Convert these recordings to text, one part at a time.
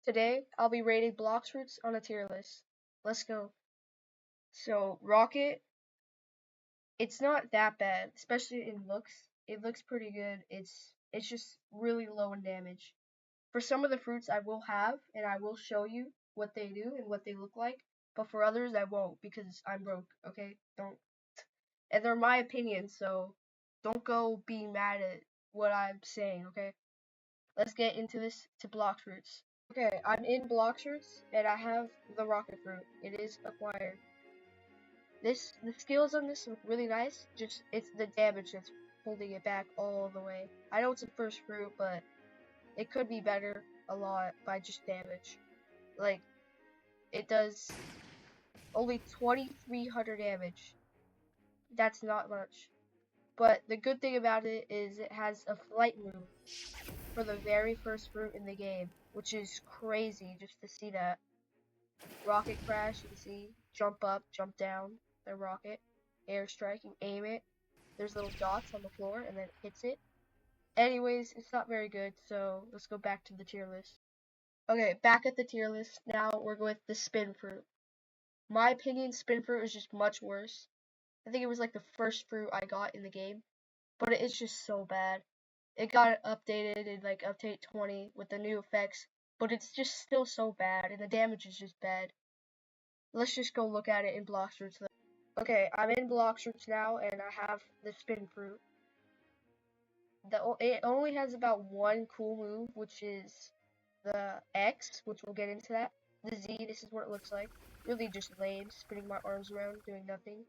Today, I'll be rating Blox fruits on a tier list. Let's go. So, Rocket, it's not that bad, especially in looks. It looks pretty good. It's just really low in damage. For some of the fruits I will have, and I will show you what they do and what they look like. But for others, I won't because I'm broke, okay? Don't. And they're my opinions, so don't go being mad at what I'm saying, okay? Let's get into this to Blox fruits. Okay, I'm in Bloxers, and I have the rocket fruit. It is acquired. The skills on this look really nice. Just it's the damage that's holding it back all the way. I know it's a first fruit, but it could be better a lot by just damage. Like it does only 2300 damage. That's not much. But the good thing about it is it has a flight move for the very first fruit in the game, which is crazy just to see that. Rocket crash, you can see, jump up, jump down, the rocket, airstrike, you aim it, there's little dots on the floor, and then it hits it. Anyways, it's not very good, so let's go back to the tier list. Okay, back at the tier list, now we're with the spin fruit. My opinion, spin fruit is just much worse. I think it was like the first fruit I got in the game, but it's just so bad. It got updated in like update 20 with the new effects, but it's just still so bad, and the damage is just bad. Let's just go look at it in Blox Roots. Okay, I'm in Blox Roots now, and I have the spin fruit. It only has about one cool move, which is the X, which we'll get into that. The Z, this is what it looks like. Really just lame, spinning my arms around, doing nothing.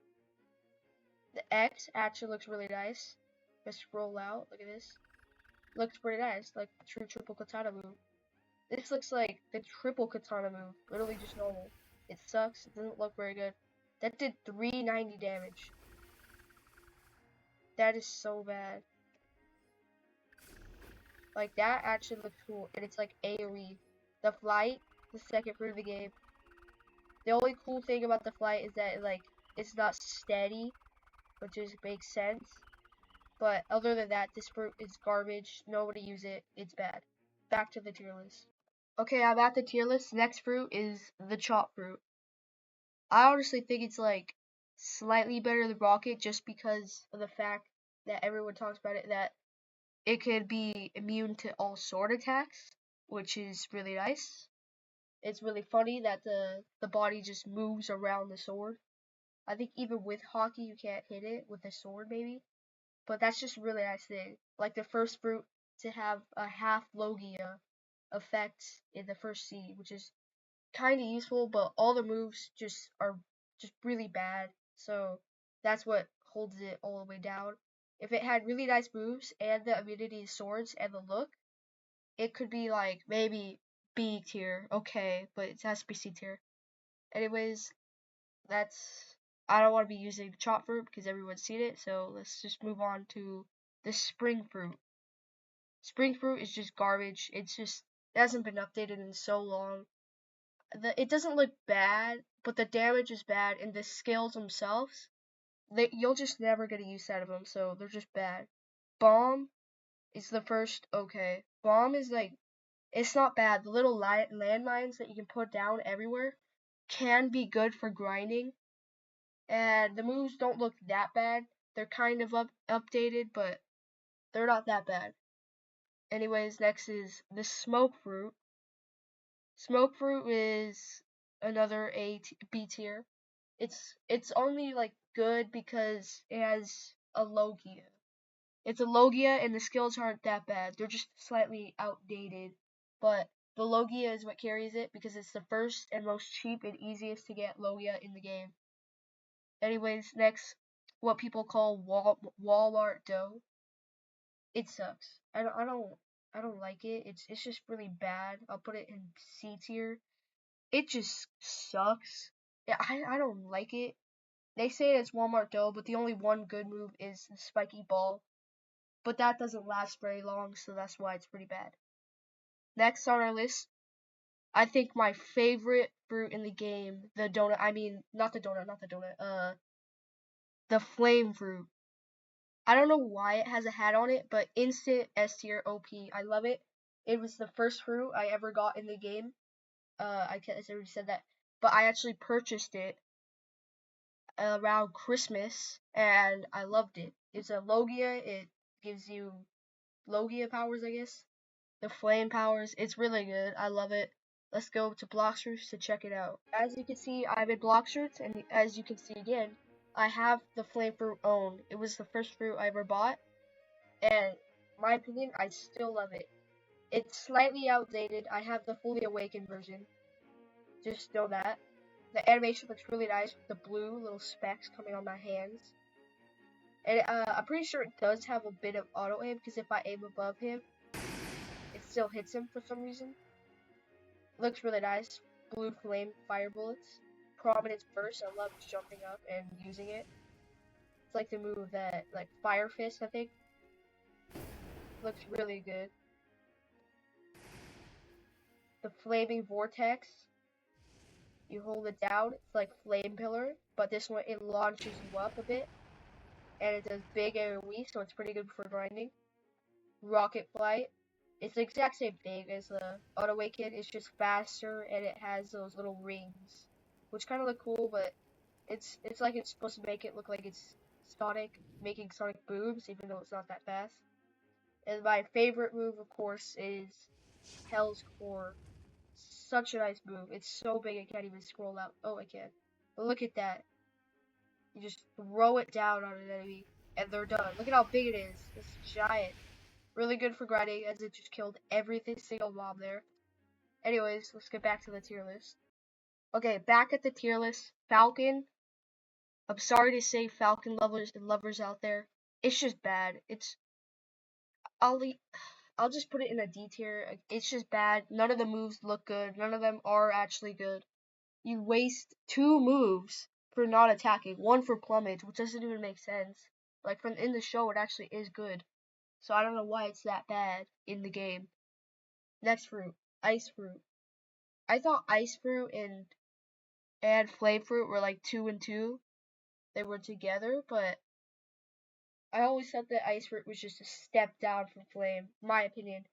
The X actually looks really nice. Just scroll out, look at this. Looks pretty nice, like the true triple katana move. This looks like the triple katana move, literally just normal. It sucks, it doesn't look very good. That did 390 damage. That is so bad. Like, that actually looks cool, and it's like AoE. The flight, the second fruit of the game. The only cool thing about the flight is that, like, it's not steady, which just makes sense. But other than that, this fruit is garbage. Nobody use it. It's bad. Back to the tier list. Okay, I'm at the tier list. Next fruit is the chop fruit. I honestly think it's like slightly better than Rocket just because of the fact that everyone talks about it, that it could be immune to all sword attacks, which is really nice. It's really funny that the body just moves around the sword. I think even with hockey you can't hit it with a sword maybe, but that's just a really nice thing. Like the first fruit to have a half Logia effect in the first seed, which is kind of useful, but all the moves just are just really bad. So that's what holds it all the way down. If it had really nice moves and the immunity swords and the look, it could be like maybe B tier, okay, but it has to be C tier. Anyways, that's I don't want to be using the chop fruit because everyone's seen it, so let's just move on to the spring fruit. Spring fruit is just garbage. It hasn't been updated in so long. It doesn't look bad, but the damage is bad, and the skills themselves, you'll just never get a use out of them, so they're just bad. Bomb is the first, okay. Bomb is like, it's not bad. The little landmines that you can put down everywhere can be good for grinding, and the moves don't look that bad. They're kind of updated, but they're not that bad. Anyways, next is the smoke fruit. Smoke fruit is another B tier. It's only like good because it has a Logia. It's a Logia and the skills aren't that bad. They're just slightly outdated. But the Logia is what carries it because it's the first and most cheap and easiest to get Logia in the game. Anyways, next, what people call Walmart dough. It sucks. I don't like it. It's just really bad. I'll put it in C tier. It just sucks. Yeah, I don't like it. They say it's Walmart dough, but the only one good move is the spiky ball. But that doesn't last very long, so that's why it's pretty bad. Next on our list, I think my favorite fruit in the game, the donut. I mean, not the donut. The flame fruit. I don't know why it has a hat on it, but instant S tier OP. I love it. It was the first fruit I ever got in the game. I already said that, but I actually purchased it around Christmas, and I loved it. It's a Logia. It gives you Logia powers, I guess. The flame powers. It's really good. I love it. Let's go to Blox Roots to check it out. As you can see, I'm in Blox Roots, and as you can see again, I have the flame fruit owned. It was the first fruit I ever bought, and my opinion, I still love it. It's slightly outdated. I have the fully awakened version. Just know that. The animation looks really nice with the blue little specks coming on my hands. And I'm pretty sure it does have a bit of auto aim because if I aim above him, it still hits him for some reason. Looks really nice. Blue flame fire bullets. Prominence burst. I love jumping up and using it. It's like the move that, like Fire Fist, I think. Looks really good. The flaming vortex. You hold it down. It's like flame pillar, but this one it launches you up a bit, and it does big AoE, so it's pretty good for grinding. Rocket flight. It's the exact same thing as the Auto Awaken. It's just faster, and it has those little rings, which kind of look cool, but it's like it's supposed to make it look like it's Sonic making Sonic booms, even though it's not that fast. And my favorite move, of course, is Hell's Core. Such a nice move. It's so big I can't even scroll out. Oh, I can. But look at that. You just throw it down on an enemy, and they're done. Look at how big it is. It's giant. Really good for grinding, as it just killed every single mob there. Anyways, let's get back to the tier list. Okay, back at the tier list. Falcon. I'm sorry to say, Falcon lovers out there. It's just bad. I'll just put it in a D tier. It's just bad. None of the moves look good. None of them are actually good. You waste 2 moves for not attacking. 1 for plumage, which doesn't even make sense. Like, from in the show, it actually is good. So I don't know why it's that bad in the game. Next fruit, ice fruit. I thought ice fruit and flame fruit were like 2 and 2. They were together, but I always thought that ice fruit was just a step down from flame. My opinion.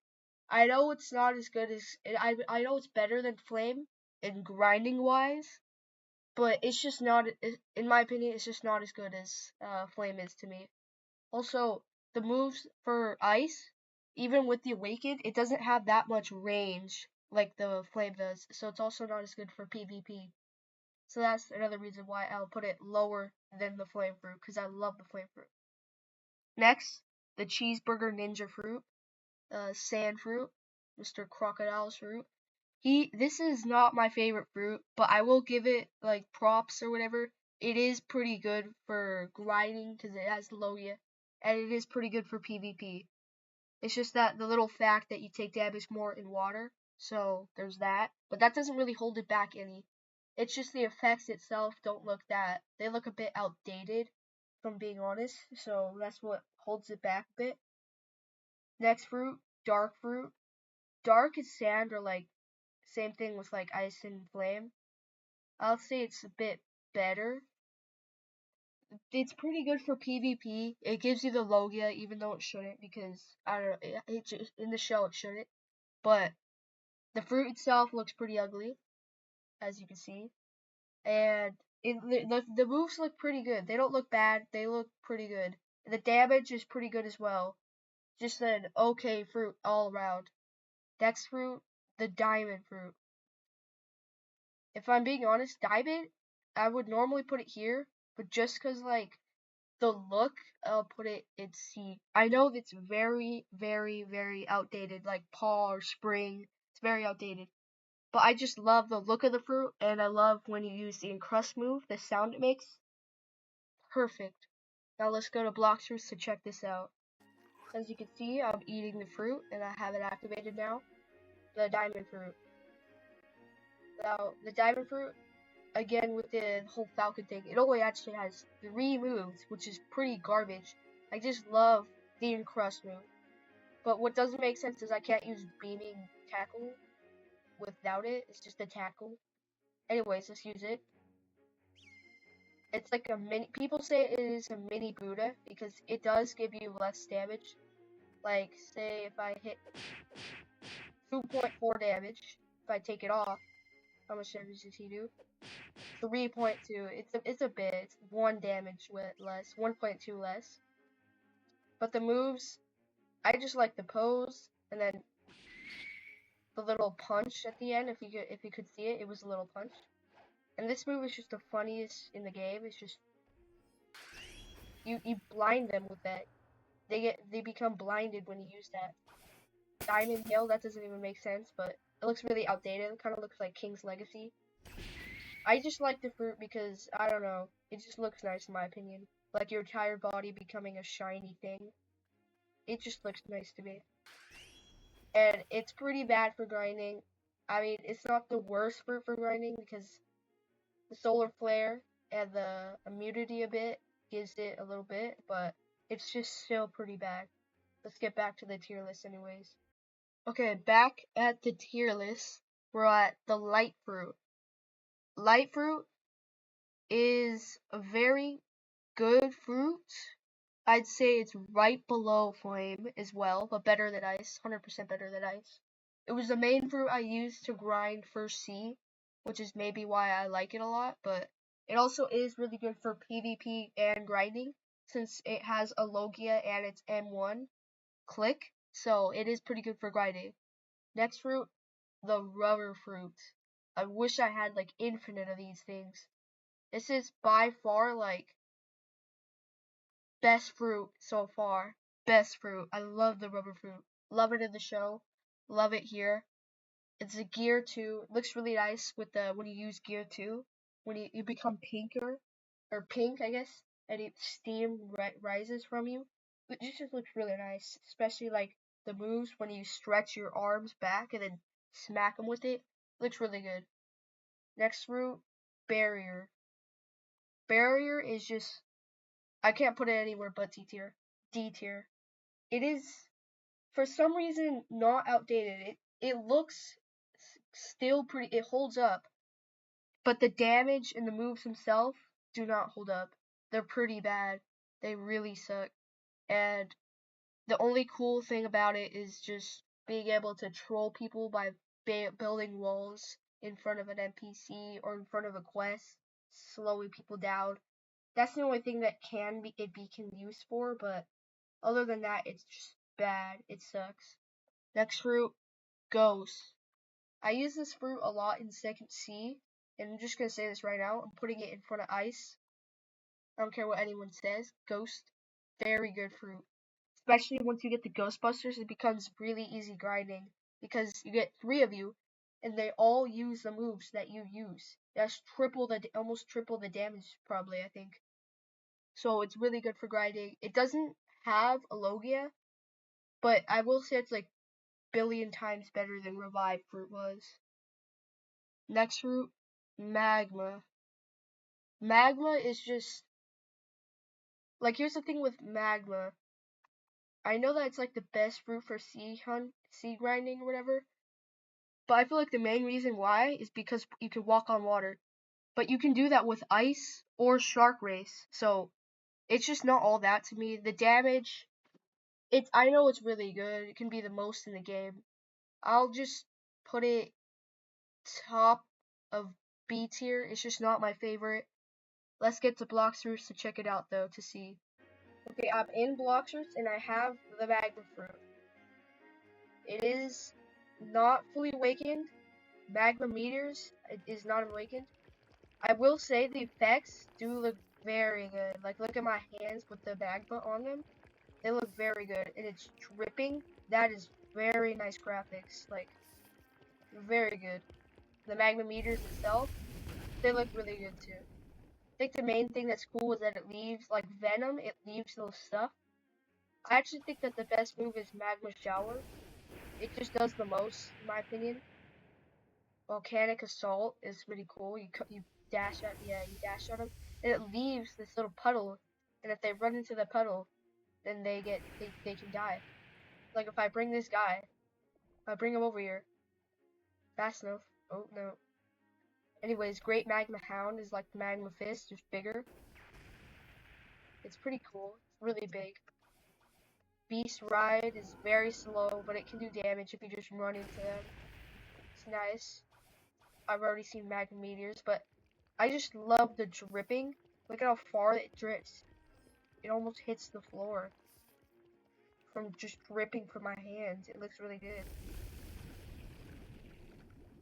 I know it's not as good as I know it's better than flame in grinding wise, but it's just not, in my opinion, it's just not as good as flame is to me. Also, the moves for ice, even with the awakened, it doesn't have that much range like the flame does, so it's also not as good for PvP. So that's another reason why I'll put it lower than the flame fruit, because I love the flame fruit. Next, the cheeseburger ninja fruit, sand fruit, Mr. Crocodile's fruit. This is not my favorite fruit, but I will give it like props or whatever. It is pretty good for grinding because it has Logia, and it is pretty good for PvP. It's just that the little fact that you take damage more in water, so there's that. But that doesn't really hold it back any. It's just the effects itself don't look that. They look a bit outdated, if I'm being honest, so that's what holds it back a bit. Next fruit, dark fruit. Dark and sand are like same thing with like ice and flame. I'll say it's a bit better. It's pretty good for PvP. It gives you the Logia, even though it shouldn't, because I don't know. It just, in the show it shouldn't. But the fruit itself looks pretty ugly, as you can see, and the moves look pretty good. They don't look bad. They look pretty good. The damage is pretty good as well. Just an okay fruit all around. Next fruit, the diamond fruit. If I'm being honest, diamond, I would normally put it here, but just cause like the look, I'll put it in C. I know that's very, very, very outdated, like Paw or Spring. It's very outdated. But I just love the look of the fruit, and I love when you use the encrust move, the sound it makes. Perfect. Now let's go to Blox Fruits to check this out. As you can see, I'm eating the fruit, and I have it activated now. The diamond fruit. Now, the diamond fruit, again with the whole Falcon thing, it only actually has 3 moves, which is pretty garbage. I just love the encrust move. But what doesn't make sense is I can't use beaming tackle without it. It's just a tackle. Anyways, let's use it. It's like a mini, people say it is a mini Buddha because it does give you less damage. Like, say if I hit 2.4 damage, if I take it off, How much damage does he do? 3.2. It's a bit. It's 1 damage less. 1.2 less. But the moves, I just like the pose, and then the little punch at the end. If you could see it, it was a little punch. And this move is just the funniest in the game. It's just you blind them with that. They become blinded when you use that. Diamond Hill, that doesn't even make sense, but it looks really outdated. It kind of looks like King's Legacy. I just like the fruit because, I don't know, it just looks nice in my opinion. Like your entire body becoming a shiny thing. It just looks nice to me. And it's pretty bad for grinding. I mean, it's not the worst fruit for grinding because the solar flare and the immunity a bit gives it a little bit, but it's just still pretty bad. Let's get back to the tier list anyways. Okay, back at the tier list, we're at the light fruit. Light fruit is a very good fruit. I'd say it's right below flame as well, but better than ice, 100% better than ice. It was the main fruit I used to grind for C, which is maybe why I like it a lot, but it also is really good for PvP and grinding, since it has a Logia and it's M1 click, so it is pretty good for grinding. Next fruit, the rubber fruit. I wish I had like infinite of these things. This is by far like best fruit so far. Best fruit. I love the rubber fruit. Love it in the show. Love it here. It's a gear 2. It looks really nice with the when you use gear 2. When you become pinker or pink, I guess, and steam rises from you. It just looks really nice, especially like the moves when you stretch your arms back and then smack them with it. Looks really good. Next fruit, barrier. Barrier is just I can't put it anywhere but D tier. D tier. It is for some reason not outdated. It looks still pretty. It holds up, but the damage and the moves themselves do not hold up. They're pretty bad. They really suck. And the only cool thing about it is just being able to troll people by building walls in front of an NPC or in front of a quest, slowing people down. That's the only thing that can be used for, but other than that, it's just bad. It sucks. Next fruit, ghost. I use this fruit a lot in second C, and I'm just gonna say this right now. I'm putting it in front of ice. I don't care what anyone says. Ghost, very good fruit. Especially once you get the Ghostbusters, it becomes really easy grinding because you get 3 of you, and they all use the moves that you use. That's almost triple the damage probably, I think. So it's really good for grinding. It doesn't have a Logia, but I will say it's like billion times better than Revive Fruit was. Next fruit, Magma. Magma is just like here's the thing with Magma. I know that it's like the best fruit for sea grinding or whatever, but I feel like the main reason why is because you can walk on water. But you can do that with ice or shark race. So it's just not all that to me. The damage, I know it's really good. It can be the most in the game. I'll just put it top of B tier. It's just not my favorite. Let's get to Blox Roots to check it out though to see. Okay, I'm in Blox Roots and I have the Magma Fruit. It is not fully awakened. Magma Meters is not awakened. I will say the effects do look very good. Like look at my hands with the magma on them. They look very good and it's dripping. That is very nice graphics. Like very good. The magma meters itself, they look really good too. I think the main thing that's cool is that it leaves like venom, it leaves little stuff. I actually think that the best move is Magma Shower. It just does the most, in my opinion. Volcanic Assault is really cool. You dash at you dash at them, and it leaves this little puddle. And if they run into the puddle, then they can die. Like if I bring this guy, if I bring him over here, fast enough. Oh no. Anyways, Great Magma Hound is like Magma Fist, just bigger. It's pretty cool. It's really big. Beast Ride is very slow, but it can do damage if you just run into them. It's nice. I've already seen magma meteors, but I just love the dripping. Look at how far it drips. It almost hits the floor from just dripping from my hands. It looks really good.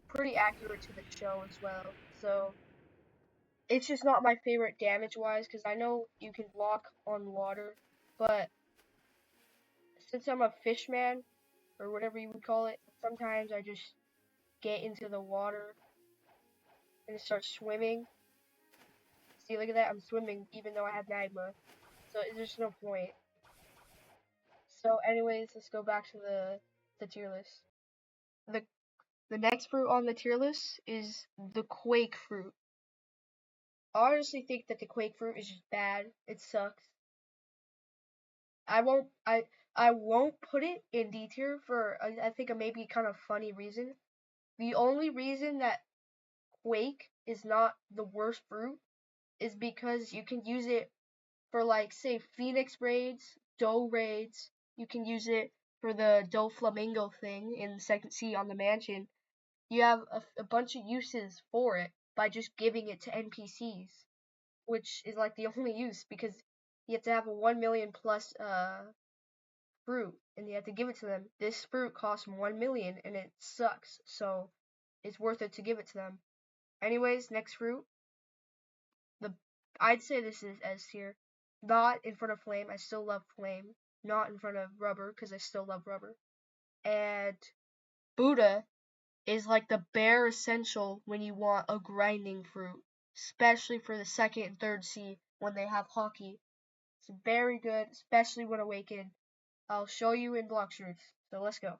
Pretty accurate to the show as well. So it's just not my favorite damage-wise, because I know you can block on water, but since I'm a fish man, or whatever you would call it, sometimes I just get into the water and start swimming. See, look at that, I'm swimming even though I have magma. So there's no point. So anyways, let's go back to the tier list. The the next fruit on the tier list is the quake fruit. I honestly think that the quake fruit is just bad. It sucks. I won't I won't put it in D tier for I think a maybe kind of funny reason. The only reason that quake is not the worst fruit is because you can use it for, like, say Phoenix raids, Doe raids. You can use it for the Doe Flamingo thing in the second sea on the mansion. You have a bunch of uses for it by just giving it to NPCs, which is like the only use, because you have to have a 1 million plus fruit and you have to give it to them. This fruit costs 1 million and it sucks, so it's worth it to give it to them. Anyways, next fruit. The I'd say this is S tier. Not in front of Flame. I still love Flame. Not in front of Rubber, because I still love Rubber. And Buddha is like the bare essential when you want a grinding fruit, especially for the second and third sea when they have hockey. It's very good, especially when awakened. I'll show you in Blox Roots. So let's go.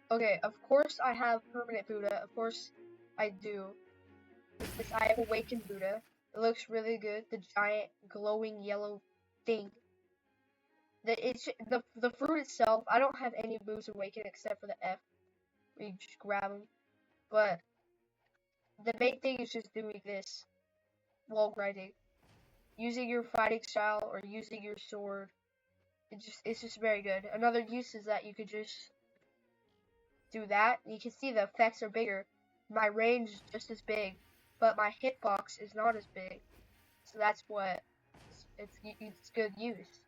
Okay, of course I have permanent Buddha. Of course I do. This I have awakened Buddha. It looks really good. The giant glowing yellow thing. The fruit itself. I don't have any moves awakened except for the F, where you just grab them. But the main thing is just doing this wall grinding, using your fighting style or using your sword. It's just very good. Another use is that you could just do that. You can see the effects are bigger. My range is just as big, but my hitbox is not as big. So that's what it's good use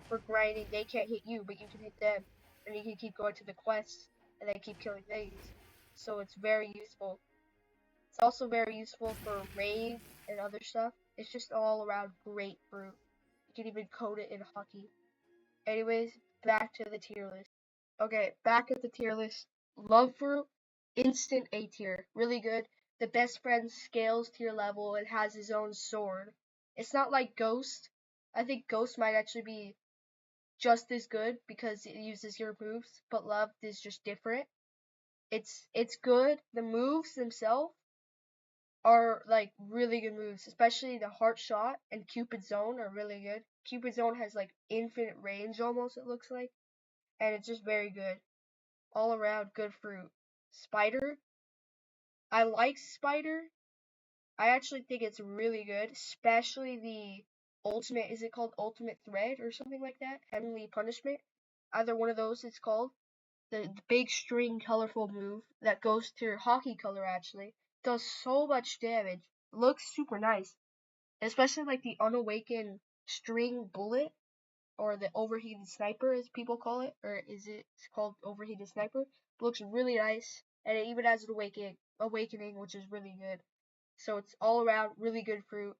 for grinding. They can't hit you, but you can hit them, and you can keep going to the quests and then keep killing things. So it's very useful. It's also very useful for raids and other stuff. It's just all around great fruit. You can even code it in hockey. Anyways, back to the tier list. Okay, back at the tier list. Love fruit, instant A tier. Really good. The best friend scales to your level and has his own sword. It's not like Ghost. I think Ghost might actually be just as good because it uses your moves, but Love is just different. It's good. The moves themselves are like really good moves, especially the Heart Shot and Cupid Zone are really good. Cupid Zone has like infinite range almost, it looks like, and it's just very good. All around good fruit. Spider, I like Spider. I actually think it's really good, especially the ultimate, is it called Ultimate Thread or something like that? Heavenly Punishment. Either one of those it's called. The big string colorful move that goes to your hockey color actually does so much damage. Looks super nice. Especially like the unawakened string bullet or the overheated sniper as people call it, or is it called overheated sniper? Looks really nice, and it even has an awakening, which is really good. So it's all around really good fruit.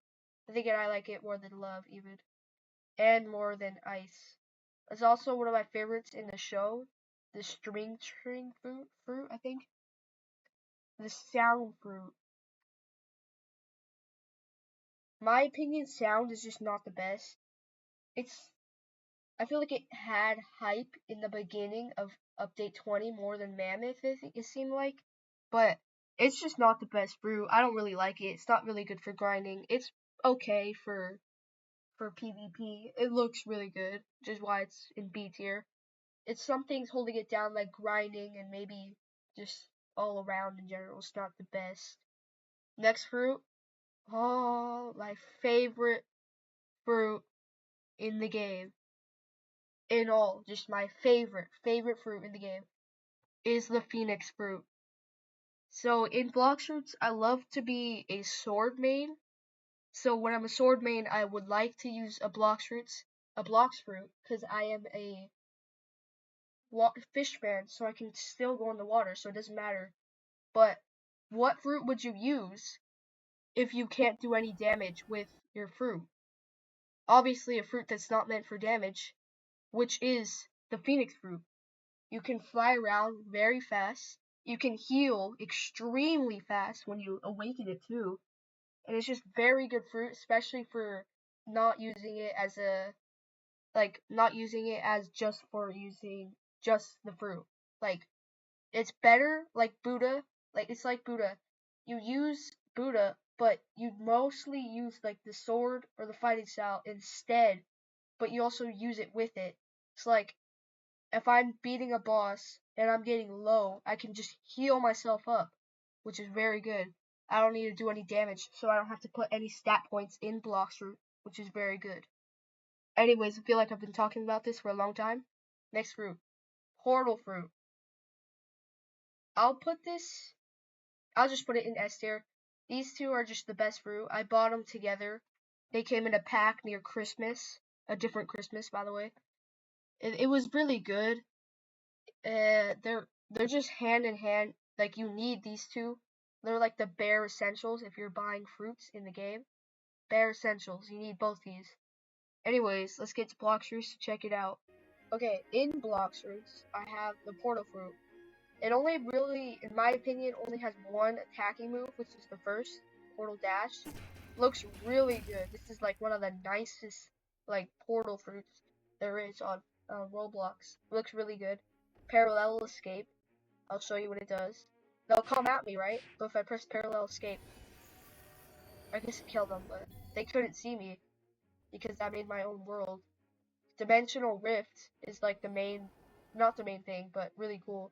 I think I like it more than Love even, and more than Ice. It's also one of my favorites in the show. The string fruit, I think. The sound fruit. My opinion, sound is just not the best. It's I feel like it had hype in the beginning of update 20 more than Mammoth, it seemed like. But it's just not the best fruit. I don't really like it. It's not really good for grinding. It's okay for PvP. It looks really good, which is why it's in B tier. It's some things holding it down like grinding and maybe just all around in general. It's not the best. Next fruit. Oh, my favorite fruit in the game. In all, just my favorite fruit in the game is the Phoenix fruit. So in Blox fruits, I love to be a sword main. So when I'm a sword main, I would like to use a Blox fruit, because I am a fish man, so I can still go in the water, so it doesn't matter. But what fruit would you use if you can't do any damage with your fruit? Obviously, a fruit that's not meant for damage, which is the phoenix fruit. You can fly around very fast. You can heal extremely fast when you awaken it too. And it's just very good fruit, especially for not using it as not using it as just for using just the fruit. Like, it's better like Buddha. Like, it's like Buddha. You use Buddha, but you mostly use like the sword or the fighting style instead, but you also use it with it. It's like if I'm beating a boss and I'm getting low, I can just heal myself up, which is very good. I don't need to do any damage, so I don't have to put any stat points in Blox Root, which is very good. Anyways, I feel like I've been talking about this for a long time. Next fruit, Portal Fruit. I'll put this, I'll just put it in S tier. These two are just the best fruit. I bought them together. They came in a pack near Christmas, a different Christmas, by the way. It was really good. They're just hand in hand. Like, you need these two. They're like the bare essentials if you're buying fruits in the game. Bare essentials. You need both these. Anyways, let's get to Blox Roots to check it out. Okay, in Blox Roots, I have the Portal Fruit. It only really, in my opinion, only has one attacking move, which is the first, Portal Dash. Looks really good. This is like one of the nicest like portal fruits there is on Roblox. Looks really good. Parallel Escape. I'll show you what it does. They'll come at me, right? But if I press Parallel Escape, I guess kill them, but they couldn't see me because I made my own world. Dimensional Rift is like the main, not the main thing, but really cool.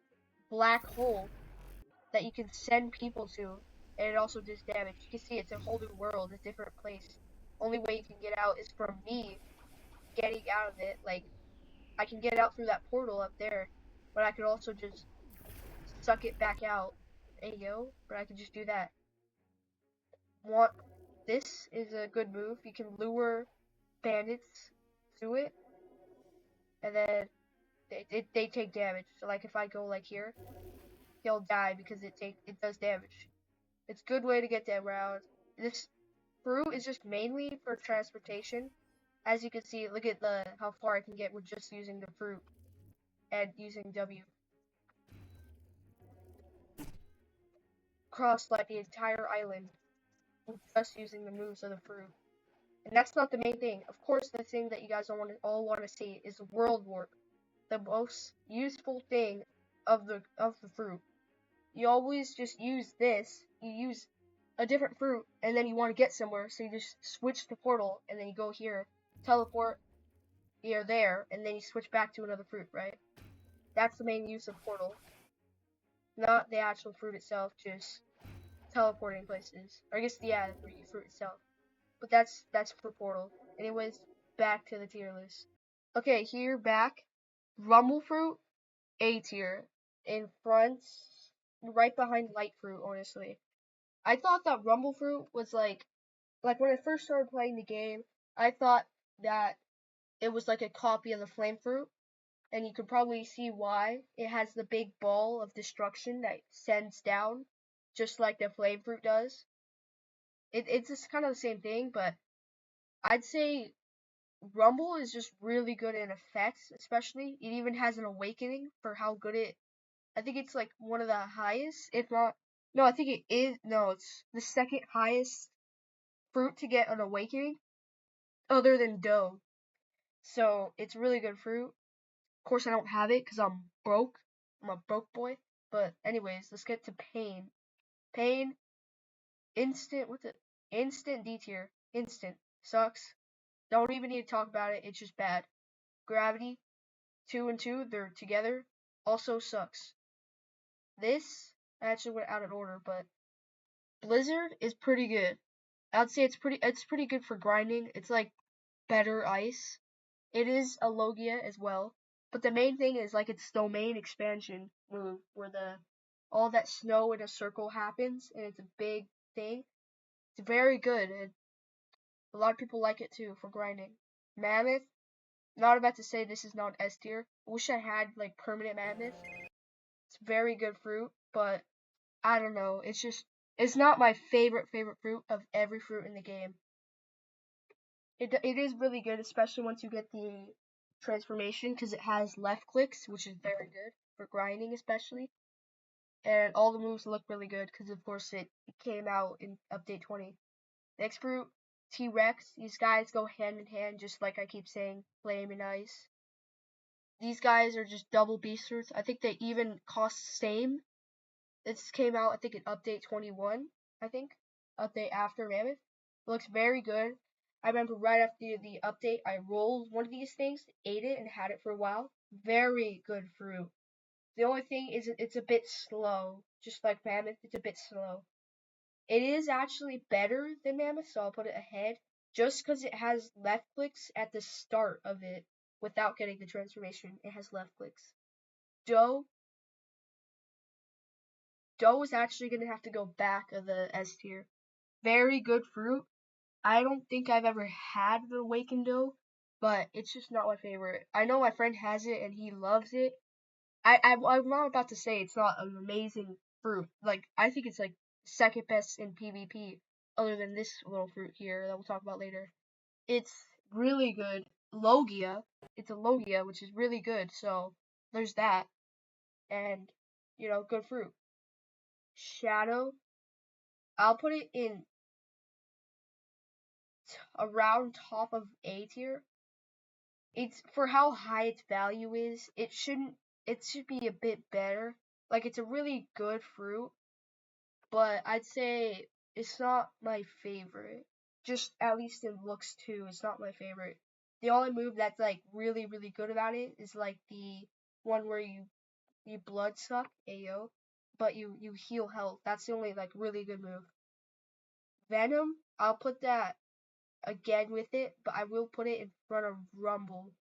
Black hole that you can send people to, and it also does damage. You can see it's a whole new world, a different place. Only way you can get out is from me getting out of it. Like, I can get out through that portal up there, but I could also just suck it back out. There you go. But I can just do that. Want This is a good move. You can lure bandits to it, and then they take damage. So like if I go like here, he'll die because it does damage. It's a good way to get them around. This fruit is just mainly for transportation. As you can see, look at how far I can get with just using the fruit and using W. Cross like the entire island with just using the moves of the fruit. And that's not the main thing. Of course, the thing that you guys all want to see is world warp, the most useful thing of the fruit. You always just use this. You use a different fruit, and then you want to get somewhere, so you just switch the portal, and then you go here, teleport, you're there, and then you switch back to another fruit, right? That's the main use of portal, not the actual fruit itself, just teleporting places. Or I guess yeah, the fruit itself. But that's for portal. Anyways, back to the tier list. Okay, here back. Rumble fruit, A tier. In front, right behind light fruit, honestly. I thought that rumble fruit was like when I first started playing the game, I thought that it was like a copy of the flame fruit, and you could probably see why. It has the big ball of destruction that sends down, just like the flame fruit does. It's just kind of the same thing, but I'd say Rumble is just really good in effects, especially. It even has an awakening for how good I think it's like one of the highest, if not, no, I think it is, no, it's the second highest fruit to get an awakening, other than dough. So it's really good fruit. Of course, I don't have it because I'm broke. I'm a broke boy. But anyways, let's get to pain. Pain, instant. What's it? Instant D tier. Instant sucks. Don't even need to talk about it. It's just bad. Gravity, 2 and 2, they're together. Also sucks. This I actually went out of order, but Blizzard is pretty good. I'd say it's pretty good for grinding. It's like better ice. It is a Logia as well, but the main thing is like its domain expansion move, where all that snow in a circle happens, and it's a big thing. It's very good, and a lot of people like it too for grinding. Mammoth, not about to say this is not S tier. Wish I had like permanent mammoth. It's very good fruit, but I don't know. It's not my favorite fruit of every fruit in the game. It is really good, especially once you get the transformation, because it has left clicks, which is very good for grinding, especially. And all the moves look really good because, of course, it came out in update 20. Next fruit, T-Rex. These guys go hand in hand, just like I keep saying, flame and ice. These guys are just double beast fruits. I think they even cost same. This came out, I think, in update 21. I think update after Mammoth. It looks very good. I remember right after the update, I rolled one of these things, ate it, and had it for a while. Very good fruit. The only thing is it's a bit slow. Just like Mammoth, it's a bit slow. It is actually better than Mammoth, so I'll put it ahead. Just because it has left clicks at the start of it without getting the transformation. It has left clicks. Doe is actually going to have to go back of the S tier. Very good fruit. I don't think I've ever had the Awakened Doe, but it's just not my favorite. I know my friend has it and he loves it. I'm not about to say it's not an amazing fruit. Like, I think it's like second best in PvP, other than this little fruit here that we'll talk about later. It's really good. Logia. It's a Logia, which is really good. So there's that, and good fruit. Shadow. I'll put it in around top of A tier. It's for how high its value is. It should be a bit better. Like, it's a really good fruit, but I'd say it's not my favorite. Just at least in looks too, it's not my favorite. The only move that's like really really good about it is like the one where you blood suck, AO, but you heal health. That's the only like really good move. Venom, I'll put that again with it, but I will put it in front of Rumble.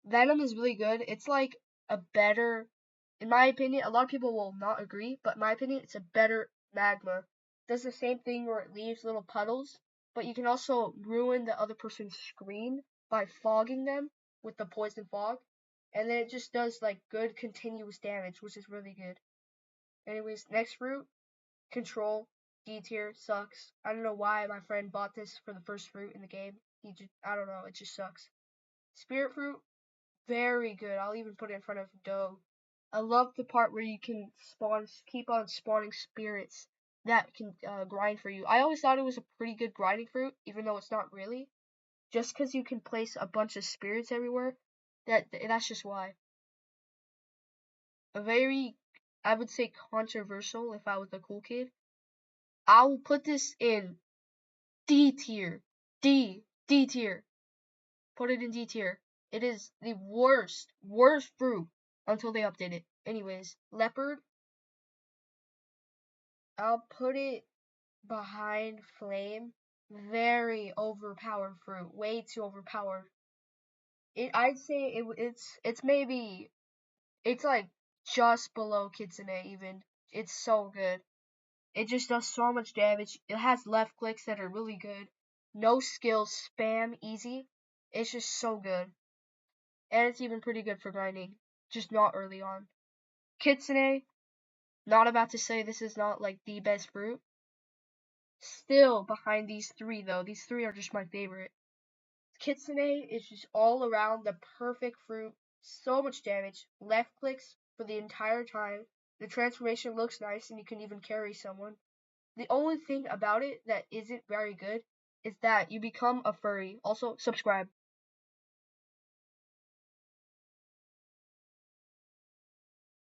Venom is really good. It's like a better, in my opinion, a lot of people will not agree, but in my opinion, it's a better magma. It does the same thing where it leaves little puddles, but you can also ruin the other person's screen by fogging them with the poison fog. And then it just does like good continuous damage, which is really good. Anyways, next fruit, Control, D tier, sucks. I don't know why my friend bought this for the first fruit in the game. I don't know, it just sucks. Spirit fruit, very good. I'll even put it in front of Doe. I love the part where you can keep on spawning spirits that can grind for you. I always thought it was a pretty good grinding fruit, even though it's not really. Just because you can place a bunch of spirits everywhere, that's just why. A very, I would say, controversial if I was a cool kid. I will put this in D tier. D tier. Put it in D tier. It is the worst fruit until they update it. Anyways, Leopard, I'll put it behind Flame. Very overpowered fruit. Way too overpowered. I'd say it's maybe, it's like just below Kitsune even. It's so good. It just does so much damage. It has left clicks that are really good. No skills, spam, easy. It's just so good. And it's even pretty good for grinding. Just not early on. Kitsune, not about to say this is not like the best fruit. Still behind these three though. These three are just my favorite. Kitsune is just all around the perfect fruit. So much damage. Left clicks for the entire time. The transformation looks nice and you can even carry someone. The only thing about it that isn't very good is that you become a furry. Also, subscribe.